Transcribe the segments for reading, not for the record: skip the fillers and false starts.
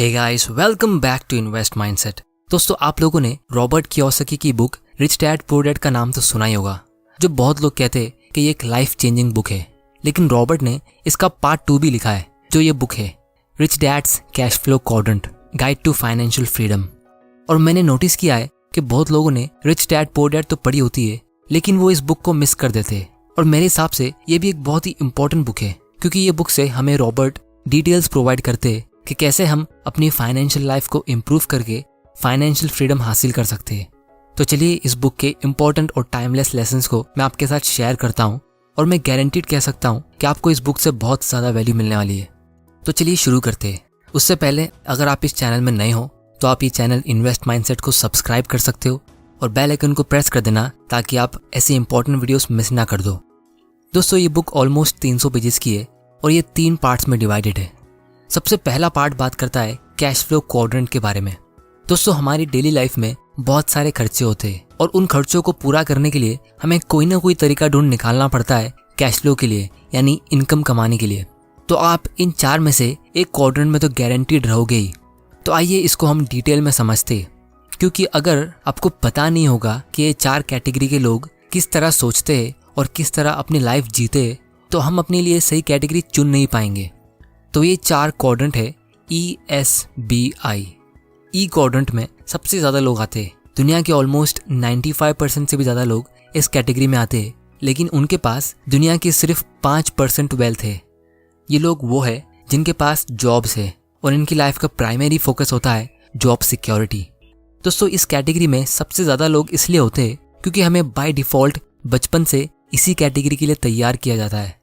Hey guys, welcome back to invest mindset. दोस्तों, आप लोगों ने रॉबर्ट कियोसाकी की book rich dad poor dad का नाम तो सुना ही होगा, जो बहुत लोग कहते हैं कि ये एक लाइफ चेंजिंग बुक है। लेकिन रॉबर्ट ने इसका पार्ट 2 भी लिखा है, जो ये बुक है rich dad's cash flow quadrant guide to financial freedom. और मैंने नोटिस किया है कि बहुत लोगों ने रिच डैड पुअर डैड तो पढ़ी होती है, लेकिन वो इस बुक को मिस कर देते हैं। और मेरे हिसाब से ये भी एक बहुत ही इंपॉर्टेंट बुक है, क्योंकि ये बुक से हमें रॉबर्ट डिटेल्स प्रोवाइड करते हैं कि कैसे हम अपनी फाइनेंशियल लाइफ को इम्प्रूव करके फाइनेंशियल फ्रीडम हासिल कर सकते हैं। तो चलिए इस बुक के इंपॉर्टेंट और टाइमलेस लेसन्स को मैं आपके साथ शेयर करता हूँ, और मैं गारंटीड कह सकता हूँ कि आपको इस बुक से बहुत ज़्यादा वैल्यू मिलने वाली है। तो चलिए शुरू करते हैं। उससे पहले अगर आप इस चैनल में नए हो तो आप ये चैनल इन्वेस्ट माइंडसेट को सब्सक्राइब कर सकते हो और बेल आइकन को प्रेस कर देना, ताकि आप ऐसी इंपॉर्टेंट वीडियोस मिस ना कर दो। दोस्तों, ये बुक ऑलमोस्ट 300 पेजेस की है और ये 3 पार्ट्स में डिवाइडेड है। सबसे पहला पार्ट बात करता है कैश फ्लो क्वाड्रेंट के बारे में। दोस्तों, हमारी डेली लाइफ में बहुत सारे खर्चे होते हैं और उन खर्चों को पूरा करने के लिए हमें कोई ना कोई तरीका ढूंढ निकालना पड़ता है कैश फ्लो के लिए, यानी इनकम कमाने के लिए। तो आप इन 4 में से एक क्वाड्रेंट में तो गारंटीड रहोगे ही। तो आइए इसको हम डिटेल में समझते हैं, क्योंकि अगर आपको पता नहीं होगा कि ये 4 कैटेगरी के लोग किस तरह सोचते हैं और किस तरह अपनी लाइफ जीते हैं, तो हम अपने लिए सही कैटेगरी चुन नहीं पाएंगे। तो ये 4 क्वाड्रेंट है ESBI। ई क्वाड्रेंट में सबसे ज़्यादा लोग आते हैं। दुनिया के ऑलमोस्ट 95% से भी ज़्यादा लोग इस कैटेगरी में आते हैं, लेकिन उनके पास दुनिया की सिर्फ 5% वेल्थ है। ये लोग वो है जिनके पास जॉब्स है और इनकी लाइफ का प्राइमरी फोकस होता है जॉब सिक्योरिटी। दोस्तों, इस कैटेगरी में सबसे ज़्यादा लोग इसलिए होते हैं क्योंकि हमें बाय डिफ़ॉल्ट बचपन से इसी कैटेगरी के लिए तैयार किया जाता है।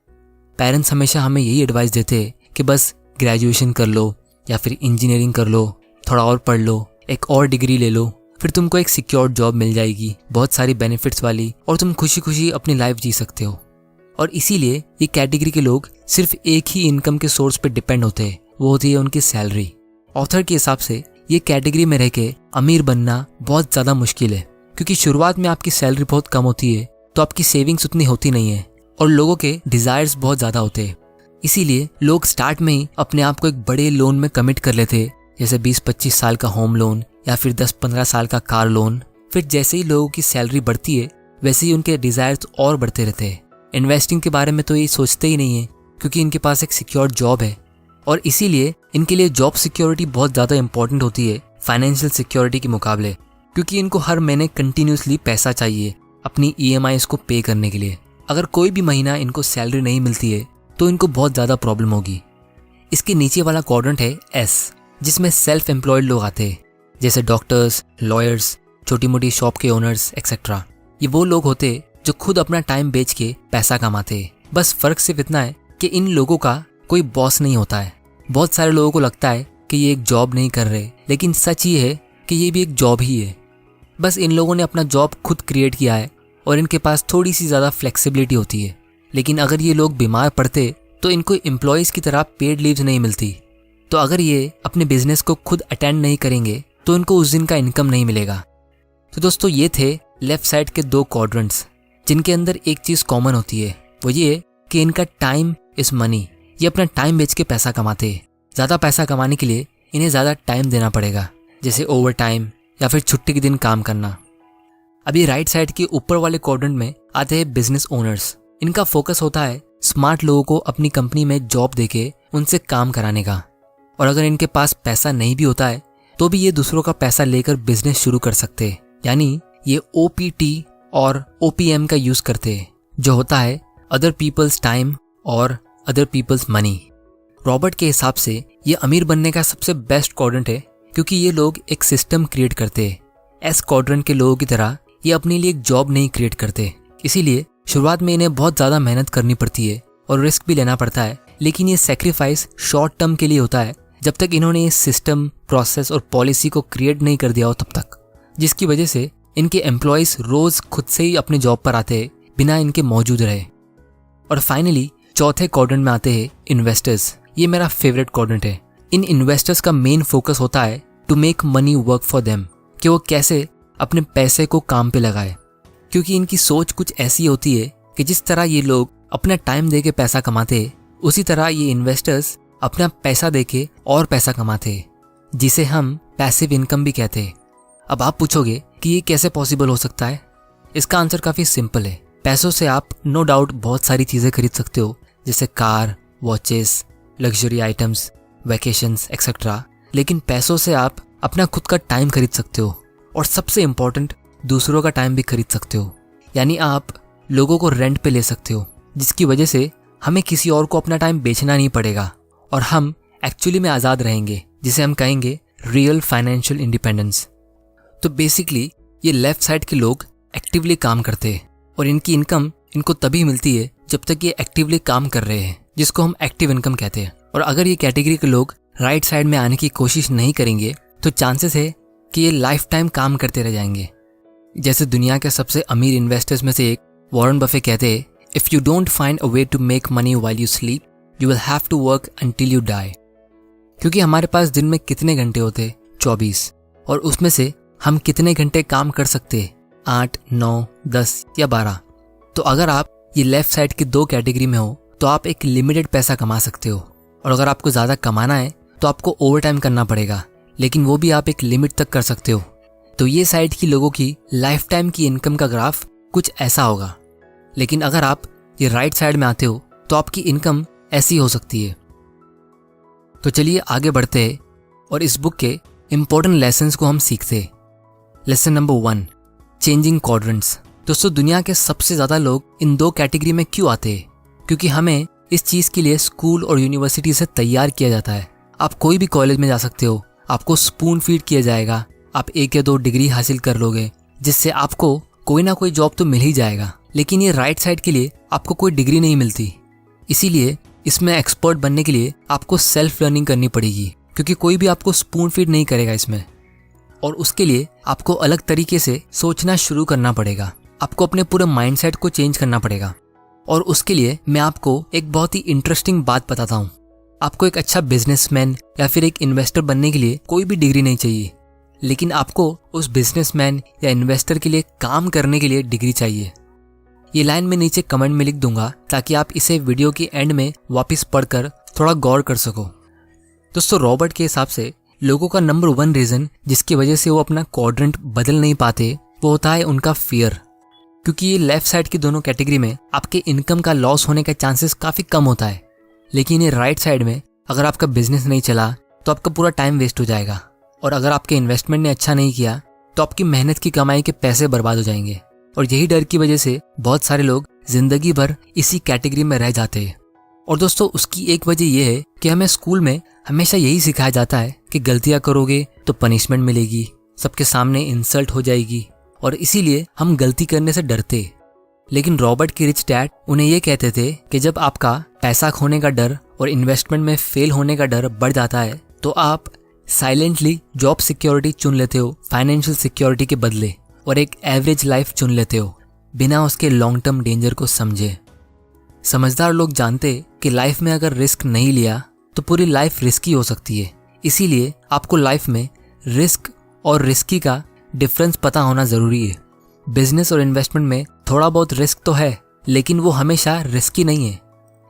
पेरेंट्स हमेशा हमें यही एडवाइस देते हैं कि बस ग्रेजुएशन कर लो या फिर इंजीनियरिंग कर लो, थोड़ा और पढ़ लो, एक और डिग्री ले लो, फिर तुमको एक सिक्योर्ड जॉब मिल जाएगी, बहुत सारी बेनिफिट्स वाली, और तुम खुशी खुशी अपनी लाइफ जी सकते हो। और इसीलिए ये कैटेगरी के लोग सिर्फ एक ही इनकम के सोर्स पे डिपेंड होते हैं, वो होती है उनकी सैलरी। ऑथर के हिसाब से ये कैटेगरी में रह के अमीर बनना बहुत ज़्यादा मुश्किल है, क्योंकि शुरुआत में आपकी सैलरी बहुत कम होती है, तो आपकी सेविंग्स उतनी होती नहीं है और लोगों के डिज़ायर्स बहुत ज़्यादा होते हैं। इसीलिए लोग स्टार्ट में ही अपने आप को एक बड़े लोन में कमिट कर लेते हैं, जैसे 20-25 साल का होम लोन या फिर 10-15 साल का कार लोन। फिर जैसे ही लोगों की सैलरी बढ़ती है, वैसे ही उनके डिज़ायर्स और बढ़ते रहते हैं। इन्वेस्टिंग के बारे में तो ये सोचते ही नहीं है, क्योंकि इनके पास एक सिक्योर जॉब है, और इसीलिए इनके लिए जॉब सिक्योरिटी बहुत ज़्यादा इंपॉर्टेंट होती है फाइनेंशियल सिक्योरिटी के मुकाबले, क्योंकि इनको हर महीने कंटिन्यूसली पैसा चाहिए अपनी EMIs को पे करने के लिए। अगर कोई भी महीना इनको सैलरी नहीं मिलती है तो इनको बहुत ज़्यादा प्रॉब्लम होगी। इसके नीचे वाला क्वाड्रेंट है S, जिसमें सेल्फ एम्प्लॉयड लोग आते हैं, जैसे डॉक्टर्स, लॉयर्स, छोटी मोटी शॉप के ओनर्स एक्सेट्रा। ये वो लोग होते हैं जो खुद अपना टाइम बेच के पैसा कमाते हैं। बस फ़र्क सिर्फ इतना है कि इन लोगों का कोई बॉस नहीं होता है। बहुत सारे लोगों को लगता है कि ये एक जॉब नहीं कर रहे, लेकिन सच ये है कि ये भी एक जॉब ही है। बस इन लोगों ने अपना जॉब खुद क्रिएट किया है और इनके पास थोड़ी सी ज़्यादा फ्लेक्सिबिलिटी होती है। लेकिन अगर ये लोग बीमार पड़ते तो इनको एम्प्लॉयज़ की तरह पेड लीव्स नहीं मिलती। तो अगर ये अपने बिजनेस को खुद अटेंड नहीं करेंगे तो इनको उस दिन का इनकम नहीं मिलेगा। तो दोस्तों, ये थे लेफ्ट साइड के 2 क्वाड्रेंट्स, जिनके अंदर एक चीज़ कॉमन होती है, वो ये है कि इनका टाइम इज़ मनी। ये अपना टाइम बेच के पैसा कमाते हैं। ज़्यादा पैसा कमाने के लिए इन्हें ज़्यादा टाइम देना पड़ेगा, जैसे ओवर टाइम या फिर छुट्टी के दिन काम करना। अभी राइट साइड के ऊपर वाले क्वाड्रेंट में आते हैं बिजनेस ओनर्स। इनका फोकस होता है स्मार्ट लोगों को अपनी कंपनी में जॉब देके उनसे काम कराने का। और अगर इनके पास पैसा नहीं भी होता है तो भी ये दूसरों का पैसा लेकर बिजनेस शुरू कर सकते हैं, यानी ये OPT और OPM का यूज़ करते हैं, जो होता है अदर पीपल्स टाइम और अदर पीपल्स मनी। रॉबर्ट के हिसाब से ये अमीर बनने का सबसे बेस्ट क्वाड्रेंट है, क्योंकि ये लोग एक सिस्टम क्रिएट करते हैं। S क्वाड्रेंट के लोगों की तरह ये अपने लिए एक जॉब नहीं क्रिएट करते। इसीलिए शुरुआत में इन्हें बहुत ज़्यादा मेहनत करनी पड़ती है और रिस्क भी लेना पड़ता है, लेकिन ये सेक्रीफाइस शॉर्ट टर्म के लिए होता है, जब तक इन्होंने ये सिस्टम, प्रोसेस और पॉलिसी को क्रिएट नहीं कर दिया हो तब तक, जिसकी वजह से इनके एम्प्लॉयज़ रोज़ खुद से ही अपने जॉब पर आते हैं बिना इनके मौजूद रहे। और फाइनली चौथे क्वाड्रेंट में आते हैं इन्वेस्टर्स। ये मेरा फेवरेट क्वाड्रेंट है। इन इन्वेस्टर्स का मेन फोकस होता है to make money work for them, कि वो कैसे अपने पैसे को काम पे लगाए। क्योंकि इनकी सोच कुछ ऐसी होती है कि जिस तरह ये लोग अपना टाइम दे के पैसा कमाते हैं, उसी तरह ये इन्वेस्टर्स अपना पैसा देके और पैसा कमाते हैं। जिसे हम पैसिव इनकम भी कहते हैं। अब आप पूछोगे कि ये कैसे पॉसिबल हो सकता है। इसका आंसर काफ़ी सिंपल है। पैसों से आप नो डाउट बहुत सारी चीज़ें खरीद सकते हो, जैसे car, watches, luxury items, vacations etcetera. लेकिन पैसों से आप अपना खुद का टाइम खरीद सकते हो, और सबसे इम्पॉर्टेंट, दूसरों का टाइम भी खरीद सकते हो। यानी आप लोगों को रेंट पे ले सकते हो, जिसकी वजह से हमें किसी और को अपना टाइम बेचना नहीं पड़ेगा और हम एक्चुअली में आज़ाद रहेंगे, जिसे हम कहेंगे रियल फाइनेंशियल इंडिपेंडेंस। तो बेसिकली ये लेफ्ट साइड के लोग एक्टिवली काम करते हैं और इनकी इनकम इनको तभी मिलती है जब तक ये एक्टिवली काम कर रहे हैं, जिसको हम एक्टिव इनकम कहते हैं। और अगर ये कैटेगरी के लोग राइट साइड में आने की कोशिश नहीं करेंगे तो चांसेस है कि ये लाइफ टाइम काम करते रह जाएंगे। जैसे दुनिया के सबसे अमीर इन्वेस्टर्स में से एक वॉरेन बफे कहते हैं, if you don't find a way to make money while you sleep, you will have to work until you die. क्योंकि हमारे पास दिन में कितने घंटे होते? 24। और उसमें से हम कितने घंटे काम कर सकते? 8, 9, 10 या 12। तो अगर आप ये लेफ्ट साइड की 2 कैटेगरी में हो तो आप एक लिमिटेड पैसा कमा सकते हो, और अगर आपको ज़्यादा कमाना है तो आपको ओवर टाइम करना पड़ेगा, लेकिन वो भी आप एक लिमिट तक कर सकते हो। तो ये साइड की लोगों की लाइफ टाइम की इनकम का ग्राफ कुछ ऐसा होगा। लेकिन अगर आप ये राइट साइड में आते हो तो आपकी इनकम ऐसी हो सकती है। तो चलिए आगे बढ़ते हैं और इस बुक के इम्पोर्टेंट लेसन्स को हम सीखते हैं। Lesson number 1, changing quadrants. दोस्तों, दुनिया के सबसे ज़्यादा लोग इन 2 कैटेगरी में क्यों आते हैं? क्योंकि हमें इस चीज़ के लिए स्कूल और यूनिवर्सिटी से तैयार किया जाता है। आप कोई भी कॉलेज में जा सकते हो, आपको स्पून फीड किया जाएगा, आप 1 या 2 डिग्री हासिल कर लोगे, जिससे आपको कोई ना कोई जॉब तो मिल ही जाएगा। लेकिन ये राइट साइड के लिए आपको कोई डिग्री नहीं मिलती। इसीलिए इसमें एक्सपर्ट बनने के लिए आपको सेल्फ लर्निंग करनी पड़ेगी, क्योंकि कोई भी आपको स्पून फीड नहीं करेगा इसमें। और उसके लिए आपको अलग तरीके से सोचना शुरू करना पड़ेगा। आपको अपने पूरे माइंडसेट को चेंज करना पड़ेगा। और उसके लिए मैं आपको एक बहुत ही इंटरेस्टिंग बात बताता हूँ। आपको एक अच्छा बिजनेसमैन या फिर एक इन्वेस्टर बनने के लिए कोई भी डिग्री नहीं चाहिए, लेकिन आपको उस बिजनेसमैन या इन्वेस्टर के लिए काम करने के लिए डिग्री चाहिए। ये लाइन मैं नीचे कमेंट में लिख दूंगा ताकि आप इसे वीडियो के एंड में वापस पढ़कर थोड़ा गौर कर सको। दोस्तों, रॉबर्ट के हिसाब से लोगों का नंबर 1 रीज़न जिसकी वजह से वो अपना क्वाड्रेंट बदल नहीं पाते वो होता है उनका फियर। क्योंकि ये लेफ्ट साइड की दोनों कैटेगरी में आपके इनकम का लॉस होने का चांसेस काफ़ी कम होता है, लेकिन ये राइट साइड में अगर आपका बिजनेस नहीं चला तो आपका पूरा टाइम वेस्ट हो जाएगा, और अगर आपके इन्वेस्टमेंट ने अच्छा नहीं किया तो आपकी मेहनत की कमाई के पैसे बर्बाद हो जाएंगे। और यही डर की वजह से बहुत सारे लोग जिंदगी भर इसी कैटेगरी में रह जाते हैं। और दोस्तों, उसकी एक वजह यह है कि हमें स्कूल में हमेशा यही सिखाया जाता है कि गलतियां करोगे तो पनिशमेंट मिलेगी, सबके सामने इंसल्ट हो जाएगी, और इसीलिए हम गलती करने से डरते। लेकिन रॉबर्ट के रिच डैड उन्हें ये कहते थे कि जब आपका पैसा खोने का डर और इन्वेस्टमेंट में फेल होने का डर बढ़ जाता है तो आप साइलेंटली जॉब सिक्योरिटी चुन लेते हो फाइनेंशियल सिक्योरिटी के बदले, और एक एवरेज लाइफ चुन लेते हो बिना उसके लॉन्ग टर्म डेंजर को समझे। समझदार लोग जानते कि लाइफ में अगर रिस्क नहीं लिया तो पूरी लाइफ रिस्की हो सकती है। इसीलिए आपको लाइफ में रिस्क और रिस्की का डिफरेंस पता होना ज़रूरी है। बिजनेस और इन्वेस्टमेंट में थोड़ा बहुत रिस्क तो है, लेकिन वो हमेशा रिस्की नहीं है।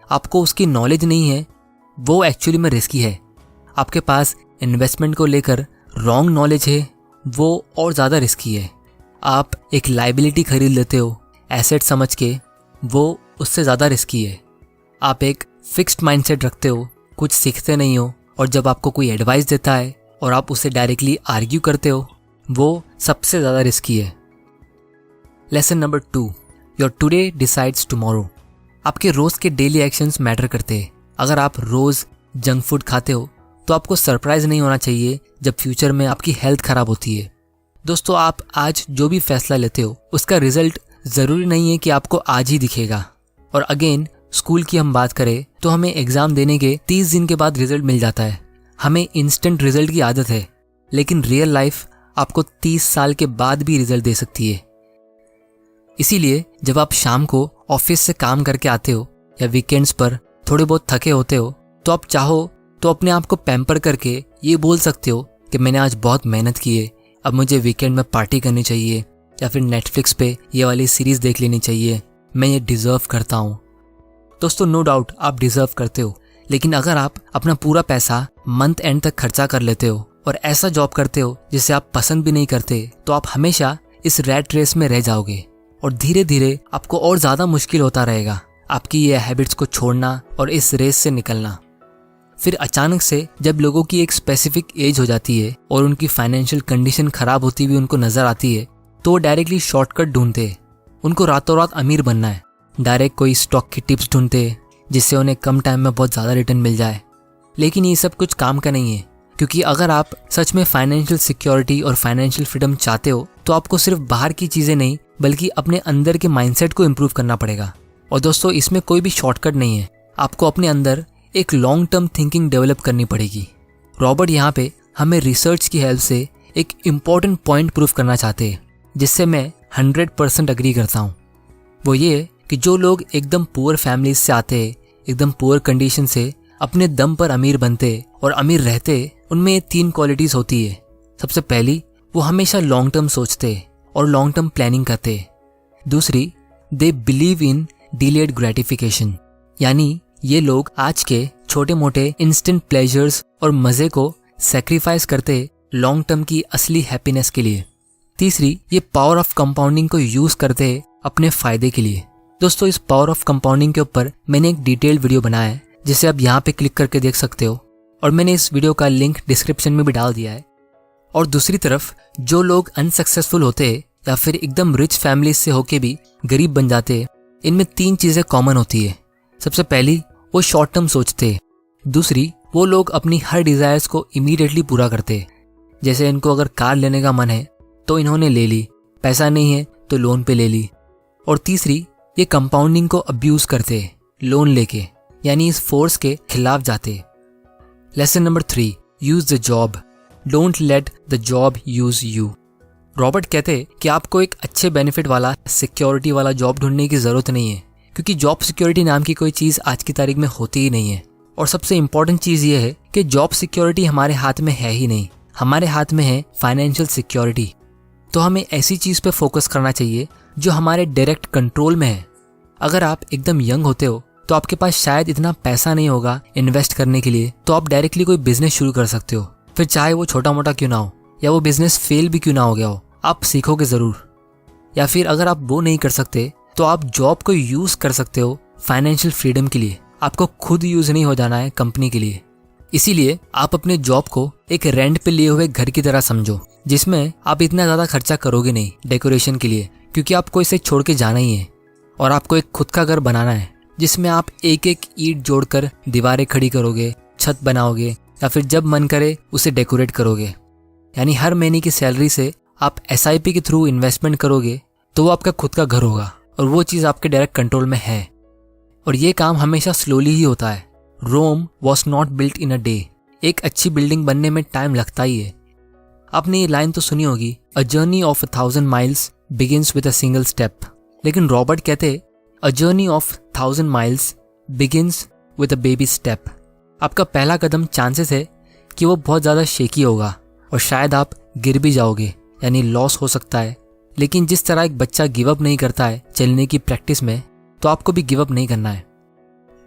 आपको उसकी नॉलेज नहीं है, वो एक्चुअली में रिस्की है। आपके पास इन्वेस्टमेंट को लेकर रॉन्ग नॉलेज है, वो और ज़्यादा रिस्की है। आप एक लाइबिलिटी खरीद लेते हो एसेट समझ के, वो उससे ज़्यादा रिस्की है। आप एक फिक्स्ड माइंडसेट रखते हो, कुछ सीखते नहीं हो, और जब आपको कोई एडवाइस देता है और आप उससे डायरेक्टली आर्ग्यू करते हो, वो सबसे ज़्यादा रिस्की है। Lesson number 2, your today decides tomorrow. आपके रोज़ के डेली एक्शंस मैटर करते हैं। अगर आप रोज़ जंक फूड खाते हो तो आपको सरप्राइज नहीं होना चाहिए जब फ्यूचर में आपकी हेल्थ खराब होती है। दोस्तों, आप आज जो भी फैसला लेते हो उसका रिजल्ट ज़रूरी नहीं है कि आपको आज ही दिखेगा। और अगेन, स्कूल की हम बात करें तो हमें एग्ज़ाम देने के 30 दिन के बाद रिजल्ट मिल जाता है। हमें इंस्टेंट रिजल्ट की आदत है, लेकिन रियल लाइफ आपको 30 साल के बाद भी रिजल्ट दे सकती है। इसीलिए जब आप शाम को ऑफिस से काम करके आते हो या वीकेंड्स पर थोड़े बहुत थके होते हो तो आप चाहो तो अपने आप को पैम्पर करके ये बोल सकते हो कि मैंने आज बहुत मेहनत की है, अब मुझे वीकेंड में पार्टी करनी चाहिए, या फिर नेटफ्लिक्स पे ये वाली सीरीज़ देख लेनी चाहिए, मैं ये डिज़र्व करता हूँ। दोस्तों, नो डाउट आप डिज़र्व करते हो, लेकिन अगर आप अपना पूरा पैसा मंथ एंड तक खर्चा कर लेते हो और ऐसा जॉब करते हो जिसे आप पसंद भी नहीं करते, तो आप हमेशा इस रैट रेस में रह जाओगे और धीरे धीरे आपको और ज़्यादा मुश्किल होता रहेगा आपकी ये हैबिट्स को छोड़ना और इस रेस से निकलना। फिर अचानक से जब लोगों की एक स्पेसिफिक एज हो जाती है और उनकी फाइनेंशियल कंडीशन खराब होती हुई उनको नजर आती है, तो वो डायरेक्टली शॉर्टकट ढूंढते हैं। उनको रातों रात अमीर बनना है, डायरेक्ट कोई स्टॉक की टिप्स ढूंढते हैं जिससे उन्हें कम टाइम में बहुत ज़्यादा रिटर्न मिल जाए। लेकिन ये सब कुछ काम का नहीं है, क्योंकि अगर आप सच में फाइनेंशियल सिक्योरिटी और फाइनेंशियल फ्रीडम चाहते हो तो आपको सिर्फ बाहर की चीज़ें नहीं बल्कि अपने अंदर के माइंडसेट को इम्प्रूव करना पड़ेगा। और दोस्तों, इसमें कोई भी शॉर्टकट नहीं है, आपको अपने अंदर एक लॉन्ग टर्म थिंकिंग डेवलप करनी पड़ेगी। रॉबर्ट यहाँ पे हमें रिसर्च की हेल्प से एक इम्पॉर्टेंट पॉइंट प्रूव करना चाहते हैं, जिससे मैं 100% अग्री करता हूँ। वो ये कि जो लोग एकदम पुअर फैमिलीज से आते हैं, एकदम पुअर कंडीशन से अपने दम पर अमीर बनते और अमीर रहते, उनमें ये 3 क्वालिटीज़ होती है। सबसे पहली, वो हमेशा लॉन्ग टर्म सोचते और लॉन्ग टर्म प्लानिंग करते। दूसरी, they believe in delayed gratification, यानी ये लोग आज के छोटे मोटे इंस्टेंट प्लेजर्स और मज़े को सेक्रीफाइस करते लॉन्ग टर्म की असली हैप्पीनेस के लिए। तीसरी, ये पावर ऑफ कंपाउंडिंग को यूज़ करते अपने फ़ायदे के लिए। दोस्तों, इस पावर ऑफ कंपाउंडिंग के ऊपर मैंने एक डिटेल्ड वीडियो बनाया है जिसे आप यहाँ पे क्लिक करके देख सकते हो, और मैंने इस वीडियो का लिंक डिस्क्रिप्शन में भी डाल दिया है। और दूसरी तरफ, जो लोग अनसक्सेसफुल होते या फिर एकदम रिच फैमिली से होके भी गरीब बन जाते, इनमें 3 चीज़ें कॉमन होती है। सबसे पहली, वो शॉर्ट टर्म सोचते। दूसरी, वो लोग अपनी हर डिज़ायर्स को इमीडिएटली पूरा करते। जैसे इनको अगर कार लेने का मन है तो इन्होंने ले ली, पैसा नहीं है तो लोन पे ले ली। और तीसरी, ये कंपाउंडिंग को अब्यूज़ करते लोन लेके, यानी इस फोर्स के खिलाफ जाते। Lesson number 3, use the job, don't let the job use you. Robert कहते कि आपको एक अच्छे बेनिफिट वाला सिक्योरिटी वाला जॉब ढूंढने की ज़रूरत नहीं है, क्योंकि जॉब सिक्योरिटी नाम की कोई चीज़ आज की तारीख में होती ही नहीं है। और सबसे इम्पॉर्टेंट चीज़ ये है कि जॉब सिक्योरिटी हमारे हाथ में है ही नहीं, हमारे हाथ में है फाइनेंशियल सिक्योरिटी। तो हमें ऐसी चीज़ पे फोकस करना चाहिए जो हमारे डायरेक्ट कंट्रोल में है। अगर आप एकदम यंग होते हो तो आपके पास शायद इतना पैसा नहीं होगा इन्वेस्ट करने के लिए, तो आप डायरेक्टली कोई बिजनेस शुरू कर सकते हो, फिर चाहे वो छोटा मोटा क्यों ना हो या वो बिजनेस फेल भी क्यों ना हो गया हो, आप सीखोगे ज़रूर। या फिर अगर आप वो नहीं कर सकते तो आप जॉब को यूज़ कर सकते हो फाइनेंशियल फ्रीडम के लिए। आपको खुद यूज़ नहीं हो जाना है कंपनी के लिए। इसीलिए आप अपने जॉब को एक रेंट पे लिए हुए घर की तरह समझो, जिसमें आप इतना ज़्यादा खर्चा करोगे नहीं डेकोरेशन के लिए, क्योंकि आपको इसे छोड़ के जाना ही है। और आपको एक खुद का घर बनाना है जिसमें आप एक एक ईंट जोड़कर दीवारें खड़ी करोगे, छत बनाओगे, या फिर जब मन करे उसे डेकोरेट करोगे। यानी हर महीने की सैलरी से आप SIP के थ्रू इन्वेस्टमेंट करोगे तो वो आपका खुद का घर होगा, और वो चीज़ आपके डायरेक्ट कंट्रोल में है। और ये काम हमेशा स्लोली ही होता है। Rome was not built in a day. एक अच्छी बिल्डिंग बनने में टाइम लगता ही है। आपने ये लाइन तो सुनी होगी, a journey of 1000 miles begins with a single step. लेकिन रॉबर्ट कहते a journey of 1000 miles begins with a baby step. आपका पहला कदम चांसेस है कि वो बहुत ज़्यादा शेकी होगा और शायद आप गिर भी जाओगे, यानी लॉस हो सकता है। लेकिन जिस तरह एक बच्चा गिव अप नहीं करता है चलने की प्रैक्टिस में, तो आपको भी गिव अप नहीं करना है।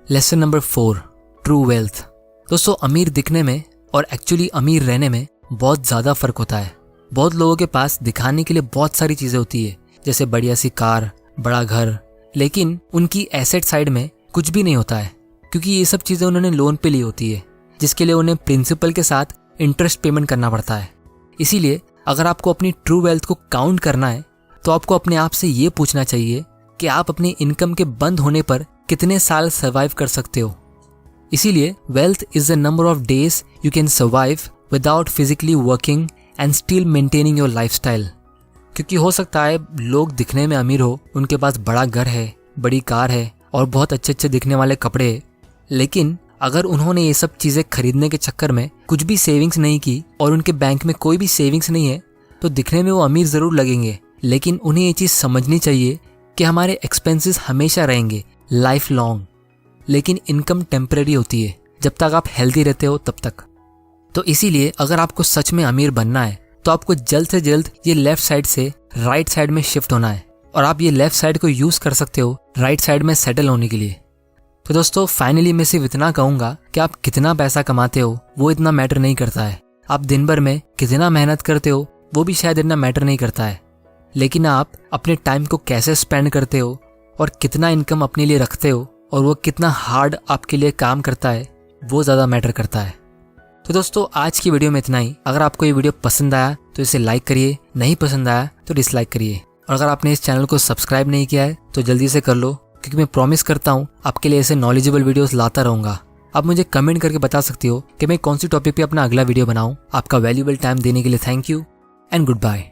Lesson number 4, true wealth. दोस्तों, अमीर दिखने में और एक्चुअली अमीर रहने में बहुत ज़्यादा फ़र्क होता है। बहुत लोगों के पास दिखाने के लिए बहुत सारी चीज़ें होती है, जैसे बढ़िया सी कार, बड़ा घर, लेकिन उनकी एसेट साइड में कुछ भी नहीं होता है, क्योंकि ये सब चीज़ें उन्होंने लोन पे ली होती है, जिसके लिए उन्हें प्रिंसिपल के साथ इंटरेस्ट पेमेंट करना पड़ता है। इसीलिए अगर आपको अपनी ट्रू वेल्थ को काउंट करना है तो आपको अपने आप से ये पूछना चाहिए कि आप अपनी इनकम के बंद होने पर कितने साल सर्वाइव कर सकते हो। इसीलिए wealth is the number of days you can survive without physically working and still maintaining your lifestyle. क्योंकि हो सकता है लोग दिखने में अमीर हो, उनके पास बड़ा घर है, बड़ी कार है और बहुत अच्छे अच्छे दिखने वाले कपड़े, लेकिन अगर उन्होंने ये सब चीज़ें खरीदने के चक्कर में कुछ भी सेविंग्स नहीं की और उनके बैंक में कोई भी सेविंग्स नहीं है, तो दिखने में वो अमीर ज़रूर लगेंगे। लेकिन उन्हें ये चीज़ समझनी चाहिए कि हमारे एक्सपेंसेस हमेशा रहेंगे, लाइफ लॉन्ग, लेकिन इनकम टेम्परेरी होती है, जब तक आप हेल्दी रहते हो तब तक। तो इसीलिए अगर आपको सच में अमीर बनना है तो आपको जल्द से जल्द ये लेफ्ट साइड से राइट साइड में शिफ्ट होना है, और आप ये लेफ्ट साइड को यूज़ कर सकते हो राइट साइड में सेटल होने के लिए। तो दोस्तों, फाइनली मैं सिर्फ इतना कहूँगा कि आप कितना पैसा कमाते हो वो इतना मैटर नहीं करता है, आप दिन भर में कितना मेहनत करते हो वो भी शायद इतना मैटर नहीं करता है, लेकिन आप अपने टाइम को कैसे स्पेंड करते हो और कितना इनकम अपने लिए रखते हो और वो कितना हार्ड आपके लिए काम करता है वो ज़्यादा मैटर करता है। तो दोस्तों आज की वीडियो में इतना ही। अगर आपको ये वीडियो पसंद आया तो इसे लाइक करिए, नहीं पसंद आया तो डिसलाइक करिए। और अगर आपने इस चैनल को सब्सक्राइब नहीं किया है तो जल्दी से कर लो, क्योंकि मैं प्रॉमिस करता हूँ आपके लिए ऐसे नॉलेजेबल वीडियोस लाता रहूँगा। आप मुझे कमेंट करके बता सकती हो कि मैं कौन सी टॉपिक पे अपना अगला वीडियो बनाऊँ। आपका वैल्यूएबल टाइम देने के लिए thank you and good bye.